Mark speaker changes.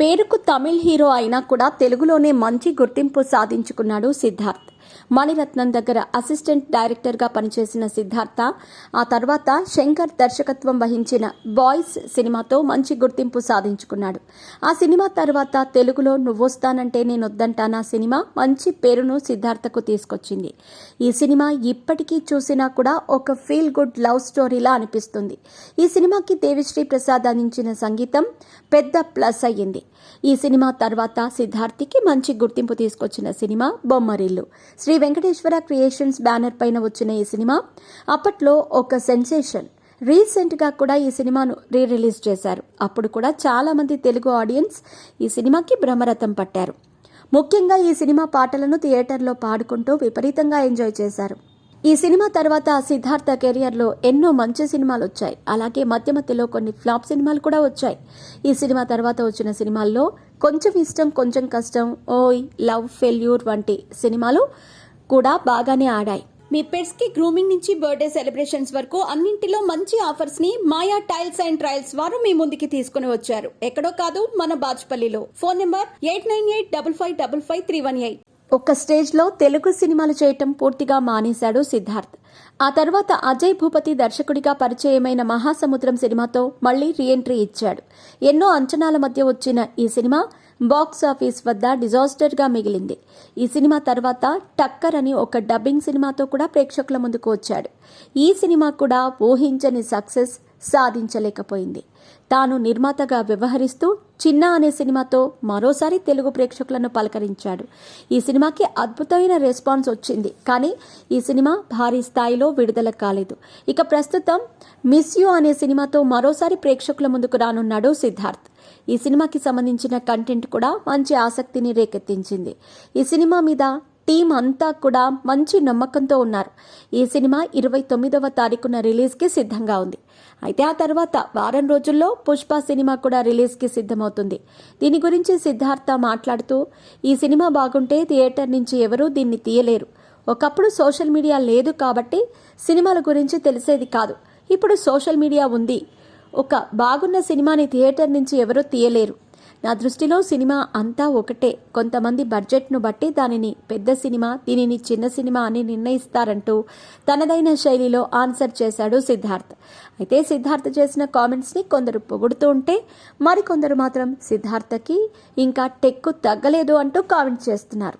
Speaker 1: పేరుకు తమిళ్ హీరో అయినా కూడా తెలుగులోనే మంచి గుర్తింపు సాధించుకున్నాడు సిద్ధార్థ్. మణిరత్నం దగ్గర అసిస్టెంట్ డైరెక్టర్గా పనిచేసిన సిద్ధార్థ ఆ తర్వాత శంకర్ దర్శకత్వం వహించిన బాయ్స్ సినిమాతో మంచి గుర్తింపు సాధించుకున్నాడు. ఆ సినిమా తర్వాత తెలుగులో నువ్వొస్తానంటే నేనొద్దంటానా సినిమా మంచి పేరును సిద్ధార్థకు తీసుకొచ్చింది. ఈ సినిమా ఇప్పటికీ చూసినా కూడా ఒక ఫీల్ గుడ్ లవ్ స్టోరీలా అనిపిస్తుంది. ఈ సినిమాకి దేవిశ్రీ ప్రసాద్ అందించిన సంగీతం పెద్ద ప్లస్ అయ్యింది. ఈ సినిమా తర్వాత సిద్ధార్థికి మంచి గుర్తింపు తీసుకొచ్చిన సినిమా బొమ్మరిల్లు. శ్రీ వెంకటేశ్వర క్రియేషన్స్ బ్యానర్ పైన వచ్చిన ఈ సినిమా అప్పట్లో ఒక సెన్సేషన్. రీసెంట్గా కూడా ఈ సినిమాను రిలీజ్ చేశారు. అప్పుడు కూడా చాలా మంది తెలుగు ఆడియన్స్ ఈ సినిమాకి బ్రహ్మరథం పట్టారు. ముఖ్యంగా ఈ సినిమా పాటలను థియేటర్లో పాడుకుంటూ విపరీతంగా ఎంజాయ్ చేశారు. ఈ సినిమా తర్వాత సిద్ధార్థ కెరియర్లో ఎన్నో మంచి సినిమాలు వచ్చాయి. అలాగే మధ్య మధ్యలో కొన్ని ఫ్లాప్ సినిమాలు కూడా వచ్చాయి. ఈ సినిమా తర్వాత వచ్చిన సినిమాల్లో కొంచెం ఇష్టం కొంచెం కష్టం, ఓయ్, లవ్ ఫెయిల్యూర్ వంటి సినిమాలు కూడా బాగానే ఆడాయి. మీ పెట్స్ కి గ్రూమింగ్ నుంచి బర్త్డే సెలబ్రేషన్స్ వరకు అన్నింటిలో మంచి ఆఫర్స్ ని మాయా టైల్స్ అండ్ ట్రయల్స్ వారు మీ ముందుకి తీసుకుని వచ్చారు. ఎక్కడో కాదు, మన బాజ్పల్లిలో. Phone number 8985555318. ఒక స్టేజ్లో తెలుగు సినిమాలు చేయటం పూర్తిగా మానేశాడు సిద్ధార్థ్. ఆ తర్వాత అజయ్ భూపతి దర్శకుడిగా పరిచయమైన మహాసముద్రం సినిమాతో మళ్లీ రీఎంట్రీ ఇచ్చాడు. ఎన్నో అంచనాల మధ్య వచ్చిన ఈ సినిమా బాక్స్ ఆఫీస్ వద్ద డిజాస్టర్గా మిగిలింది. ఈ సినిమా తర్వాత టక్కర్ అని ఒక డబ్బింగ్ సినిమాతో కూడా ప్రేక్షకుల ముందుకు వచ్చాడు. ఈ సినిమా కూడా ఊహించని సక్సెస్ సాధించలేకపోయింది. తాను నిర్మాతగా వ్యవహరిస్తూ చిన్న అనే సినిమాతో మరోసారి తెలుగు ప్రేక్షకులను పలకరించాడు. ఈ సినిమాకి అద్భుతమైన రెస్పాన్స్ వచ్చింది. కానీ ఈ సినిమా భారీ స్థాయిలో విడుదల కాలేదు. ఇక ప్రస్తుతం మిస్ యూ అనే సినిమాతో మరోసారి ప్రేక్షకుల ముందుకు రానున్నాడు సిద్ధార్థ్. ఈ సినిమాకి సంబంధించిన కంటెంట్ కూడా మంచి ఆసక్తిని రేకెత్తించింది. ఈ సినిమా మీద టీం అంతా కూడా మంచి నమ్మకంతో ఉన్నారు. ఈ సినిమా 29వ తారీఖున రిలీజ్కి సిద్ధంగా ఉంది. అయితే ఆ తర్వాత వారం రోజుల్లో పుష్ప సినిమా కూడా రిలీజ్కి సిద్ధమవుతుంది. దీని గురించి సిద్ధార్థ మాట్లాడుతూ, ఈ సినిమా బాగుంటే థియేటర్ నుంచి ఎవరూ దీన్ని తీయలేరు. ఒకప్పుడు సోషల్ మీడియా లేదు కాబట్టి సినిమాల గురించి తెలిసేది కాదు. ఇప్పుడు సోషల్ మీడియా ఉంది. ఒక బాగున్న సినిమాని థియేటర్ నుంచి ఎవరూ తీయలేరు. నా దృష్టిలో సినిమా అంతా ఒకటే. కొంతమంది బడ్జెట్ను బట్టి దానిని పెద్ద సినిమా, దీనిని చిన్న సినిమా అని నిర్ణయిస్తారంటూ తనదైన శైలిలో ఆన్సర్ చేశాడు సిద్ధార్థ్. అయితే సిద్ధార్థ్ చేసిన కామెంట్స్ని కొందరు పొగుడుతూ ఉంటే మరికొందరు మాత్రం సిద్ధార్థకి ఇంకా టెక్కు తగ్గలేదు అంటూ కామెంట్ చేస్తున్నారు.